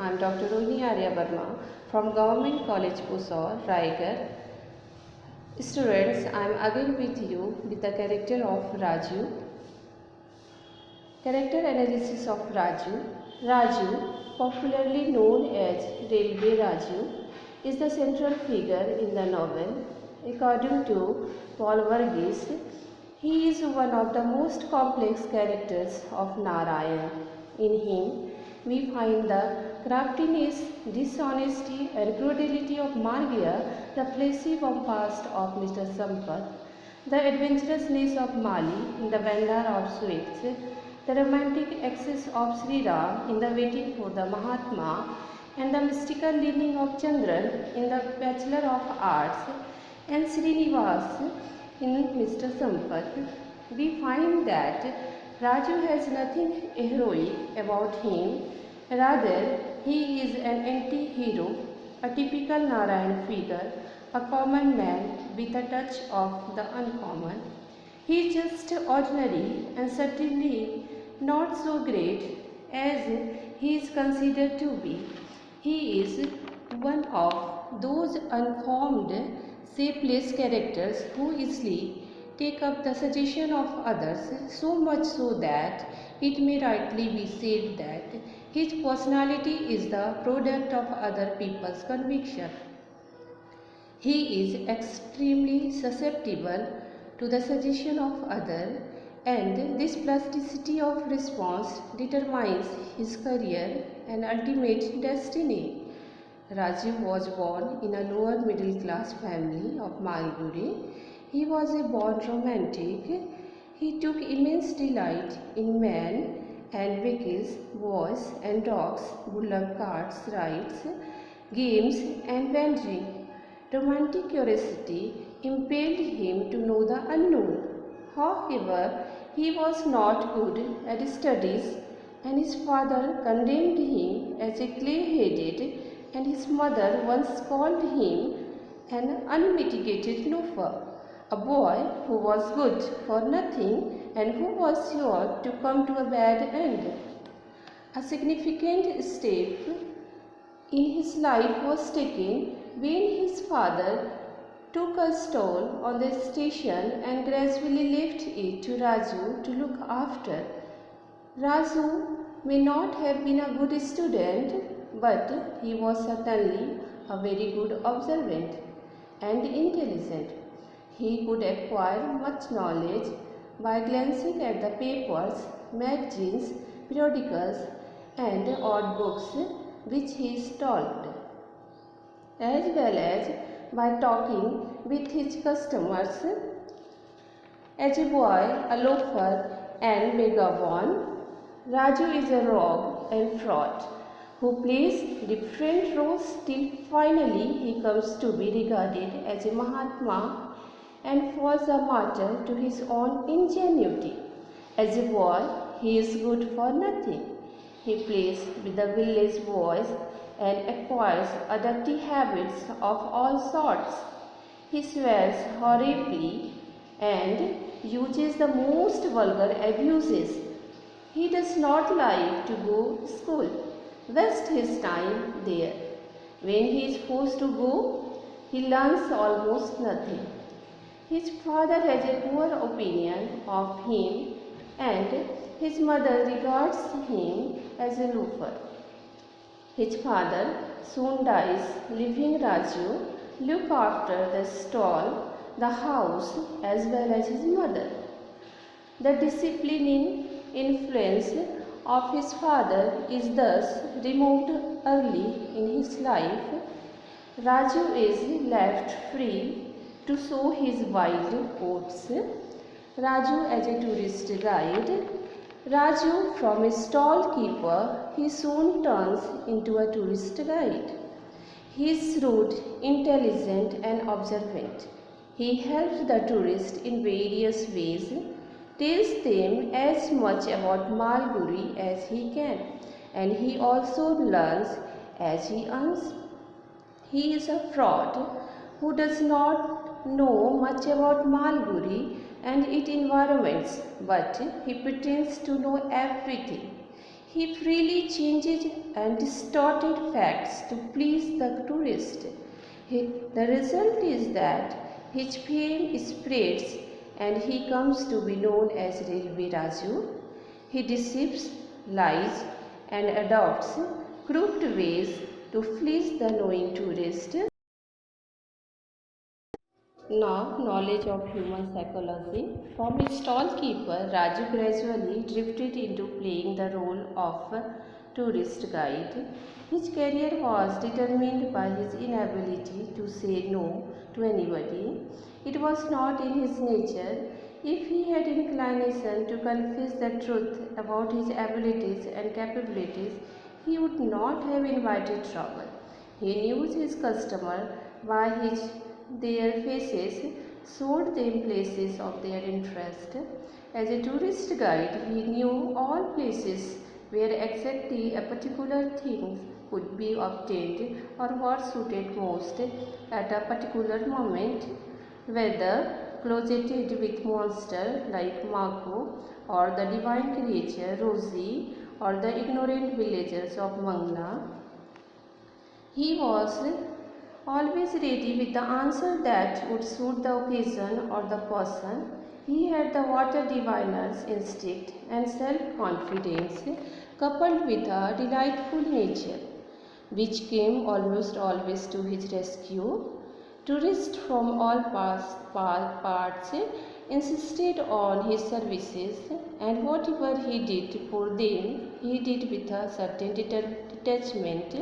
I am Dr. Rohini Arya Verma from Government College Pusor, Raigarh. Students, I am again with you with the character of Raju. Character analysis of Raju. Raju, popularly known as Railway Raju, is the central figure in the novel. According to Paul Verghese, he is one of the most complex characters of Narayan. In him, we find the craftiness, dishonesty and cruelty of Margia, the fleshy bombast of Mr. Sampath, the adventurousness of Mali in the Vendor of Sweets, the romantic excess of Sri Ram in the Waiting for the Mahatma, and the mystical leaning of Chandran in the Bachelor of Arts, and Srinivas in Mr. Sampath. We find that Raju has nothing heroic about him. Rather, he is an anti-hero, a typical Narayan figure, a common man with a touch of the uncommon. He is just ordinary and certainly not so great as he is considered to be. He is one of those unformed, shapeless characters who easily take up the suggestion of others, so much so that it may rightly be said that his personality is the product of other people's conviction. He is extremely susceptible to the suggestion of others, and this plasticity of response determines his career and ultimate destiny. Raju was born in a lower middle class family of Malgudi. He was a born romantic. He took immense delight in men and vehicles, boys and dogs, bullock carts, rides, games and wandering. Romantic curiosity impelled him to know the unknown. However, he was not good at studies, and his father condemned him as a clay-headed, and his mother once called him an unmitigated loafer, a boy who was good for nothing and who was sure to come to a bad end. A significant step in his life was taken when his father took a stall on the station and gradually left it to Raju to look after. Raju may not have been a good student, but he was certainly a very good observant and intelligent. He could acquire much knowledge by glancing at the papers, magazines, periodicals, and odd books which he stalled, as well as by talking with his customers. As a boy, a loafer and vagabond, Raju is a rogue and fraud who plays different roles till finally he comes to be regarded as a Mahatma and falls a martyr to his own ingenuity. As a boy, he is good for nothing. He plays with the village boys and acquires dirty habits of all sorts. He swears horribly and uses the most vulgar abuses. He does not like to go to school, wastes his time there. When he is forced to go, he learns almost nothing. His father has a poor opinion of him and his mother regards him as a loafer. His father soon dies, leaving Raju look after the stall, the house as well as his mother. The disciplining influence of his father is thus removed early in his life. Raju is left free to sow his wild oats. Raju as a tourist guide. Raju from a stall keeper, he soon turns into a tourist guide. He is shrewd, intelligent and observant. He helps the tourists in various ways, tells them as much about Malgudi as he can, and he also learns as he earns. He is a fraud who does not know much about Malgudi and its environments, but he pretends to know everything. He freely changes and distorted facts to please the tourist. The result is that his fame spreads and he comes to be known as Railway Raju. He deceives, lies, and adopts crooked ways to fleece the knowing tourist. Now, knowledge of human psychology. From a stall keeper, Raju gradually drifted into playing the role of a tourist guide. His career was determined by his inability to say no to anybody. It was not in his nature. If he had inclination to confess the truth about his abilities and capabilities, he would not have invited trouble. He knew his customer by their faces, showed them places of their interest. As a tourist guide, he knew all places where exactly a particular thing could be obtained or what suited most at a particular moment, whether closeted with monster like Mako or the divine creature Rosie or the ignorant villagers of Mangla. He was always ready with the answer that would suit the occasion or the person. He had the water diviner's instinct and self-confidence coupled with a delightful nature, which came almost always to his rescue. Tourists from all parts insisted on his services, and whatever he did for them, he did with a certain detachment,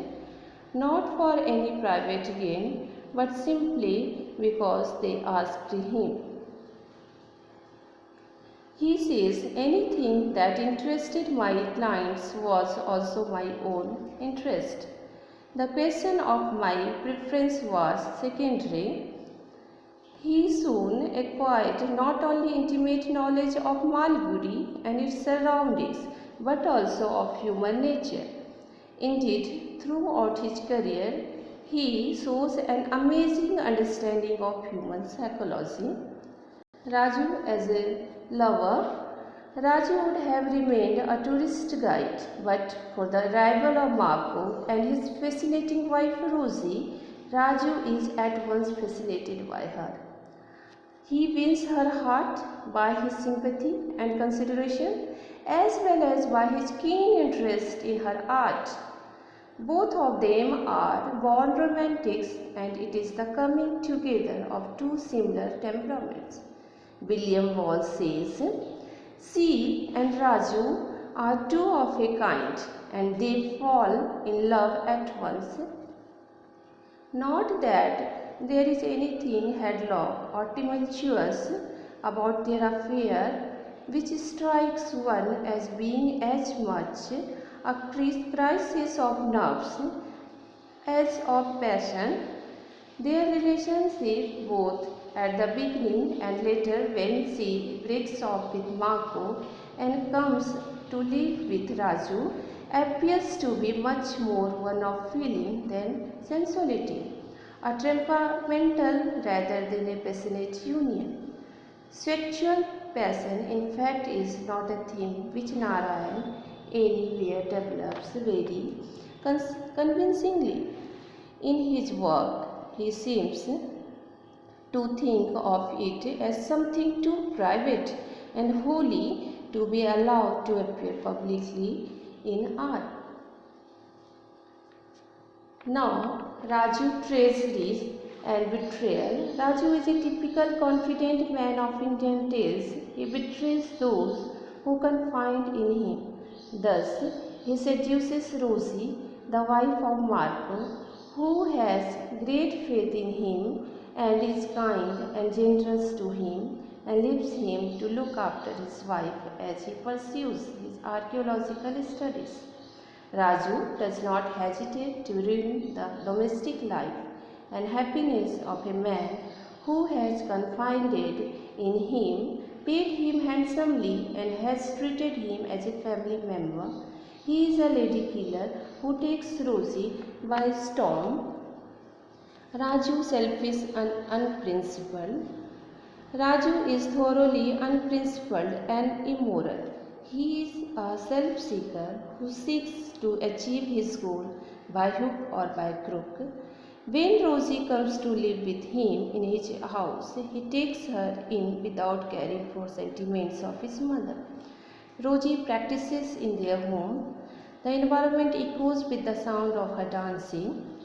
not for any private gain, but simply because they asked him. He says anything that interested my clients was also my own interest. The question of my preference was secondary. He soon acquired not only intimate knowledge of Malgudi and its surroundings, but also of human nature. Indeed, throughout his career, he shows an amazing understanding of human psychology. Raju as a lover, Raju would have remained a tourist guide, but for the arrival of Mako and his fascinating wife Rosie, Raju is at once fascinated by her. He wins her heart by his sympathy and consideration, as well as by his keen interest in her art. Both of them are born romantics, and it is the coming together of two similar temperaments. William Wallace says, "She and Raju are two of a kind, and they fall in love at once." Not that there is anything headlong or tumultuous about their affair, which strikes one as being as much a crisis of nerves as of passion. Their relationship, both at the beginning and later when she breaks off with Mako and comes to live with Raju, appears to be much more one of feeling than sensuality, a temperamental rather than a passionate union. Sexual passion, in fact, is not a theme which Narayan anywhere develops very convincingly. In his work, he seems to think of it as something too private and holy to be allowed to appear publicly in art. Now, Raju treachery and betrayal. Raju is a typical confident man of Indian tales. He betrays those who confide in him. Thus, he seduces Rosie, the wife of Marco, who has great faith in him and is kind and generous to him, and leaves him to look after his wife as he pursues his archaeological studies. Raju does not hesitate to ruin the domestic life and happiness of a man who has confided in him, paid him handsomely, and has treated him as a family member. He is a lady killer who takes Rosie by storm. Raju selfish and unprincipled. Raju is thoroughly unprincipled and immoral. He is a self-seeker who seeks to achieve his goal by hook or by crook. When Rosie comes to live with him in his house, he takes her in without caring for sentiments of his mother. Rosie practices in their home. The environment echoes with the sound of her dancing.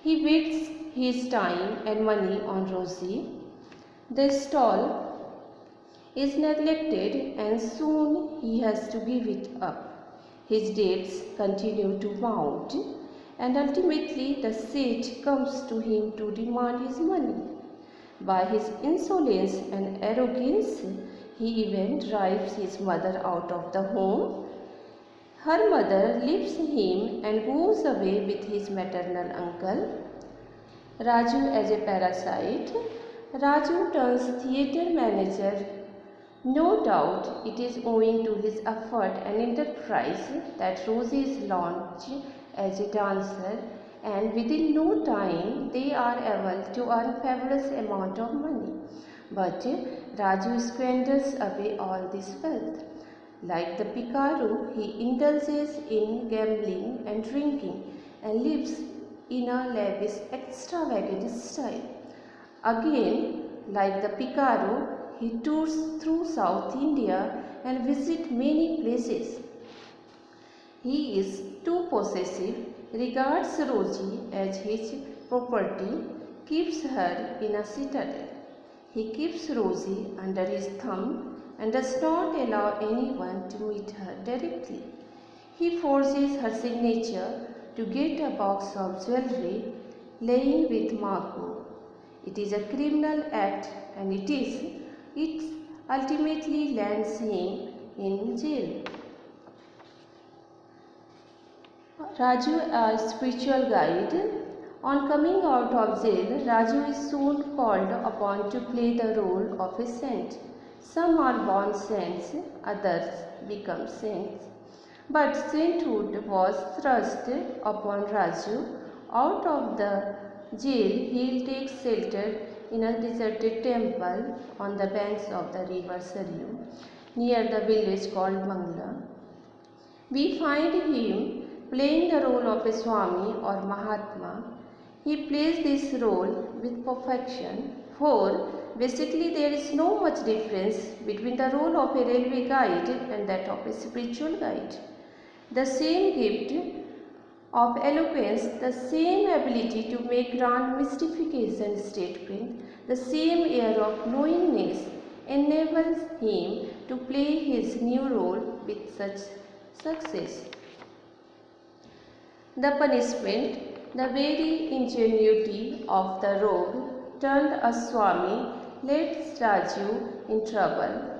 He wastes his time and money on Rosie. The stall is neglected and soon he has to give it up. His debts continue to mount and ultimately the sage comes to him to demand his money. By his insolence and arrogance, he even drives his mother out of the home. Her mother leaves him and goes away with his maternal uncle. Raju as a parasite. Raju turns theatre manager. No doubt it is owing to his effort and enterprise that Rosie is launched as a dancer, and within no time they are able to earn fabulous amount of money. But Raju squanders away all this wealth. Like the Picaro, he indulges in gambling and drinking and lives in a lavish extravagant style. Again, like the Picaro, he tours through South India and visits many places. He is too possessive, regards Rosie as his property, keeps her in a citadel. He keeps Rosie under his thumb and does not allow anyone to meet her directly. He forces her signature to get a box of jewelry laying with Marco. It is a criminal act and it ultimately lands him in jail. Raju, a spiritual guide. On coming out of jail, Raju is soon called upon to play the role of a saint. Some are born saints, others become saints. But sainthood was thrust upon Raju. Out of the jail, he takes shelter in a deserted temple on the banks of the river Saryu, near the village called Bangla. We find him playing the role of a Swami or Mahatma. He plays this role with perfection, for basically there is no much difference between the role of a railway guide and that of a spiritual guide. The same gift of eloquence, the same ability to make grand mystification statement, the same air of knowingness enables him to play his new role with such success. The punishment, the very ingenuity of the rogue turned a Swami lets Raju in trouble.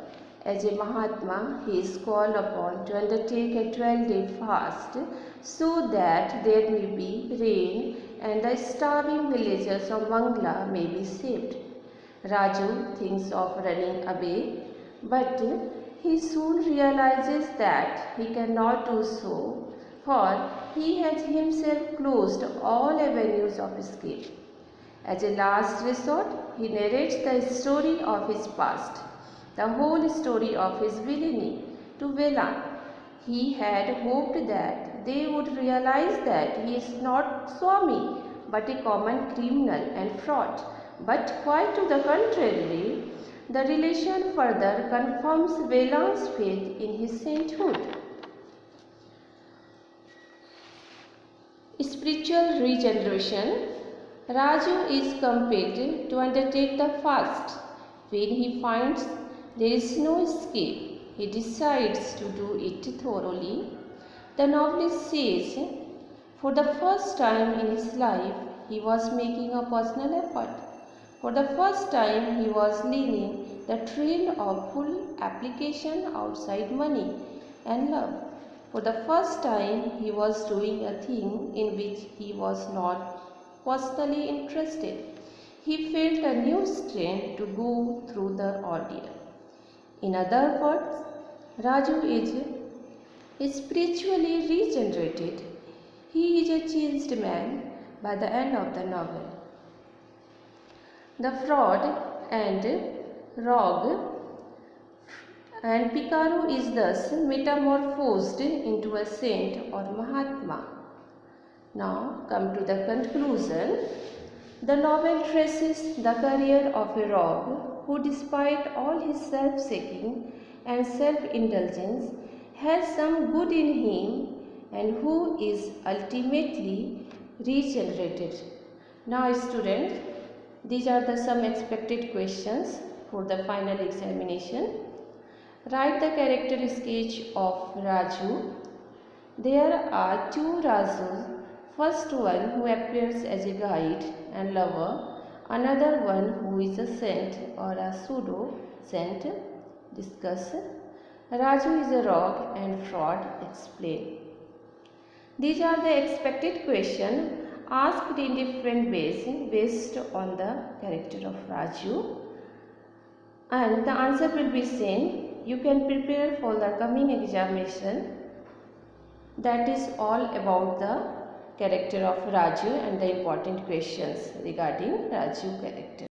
As a Mahatma, he is called upon to undertake a 12-day fast so that there may be rain and the starving villagers of Bangla may be saved. Raju thinks of running away, but he soon realizes that he cannot do so, for he has himself closed all avenues of escape. As a last resort, he narrates the story of his past, the whole story of his villainy to Velan. He had hoped that they would realize that he is not Swami but a common criminal and fraud. But quite to the contrary, the relation further confirms Velan's faith in his sainthood. Spiritual regeneration. Raju is compelled to undertake the fast. When he finds there is no escape, he decides to do it thoroughly. The novelist says, for the first time in his life, he was making a personal effort. For the first time, he was leaning the trail of full application outside money and love. For the first time, he was doing a thing in which he was not personally interested. He felt a new strength to go through the ordeal. In other words, Raju is spiritually regenerated. He is a changed man by the end of the novel. The fraud and rogue. and Picaro is thus metamorphosed into a saint or Mahatma. Now come to the conclusion. The novel traces the career of a rogue who, despite all his self-seeking and self-indulgence, has some good in him and who is ultimately regenerated. Now students, these are the some expected questions for the final examination. Write the character sketch of Raju. There are two Rajus. First one who appears as a guide and lover, another one who is a saint or a pseudo saint. Discuss. Raju is a rogue and fraud. Explain. These are the expected questions asked in different ways based on the character of Raju, and the answer will be same. You can prepare for the coming examination. That is all about the character of Raju and the important questions regarding Raju character.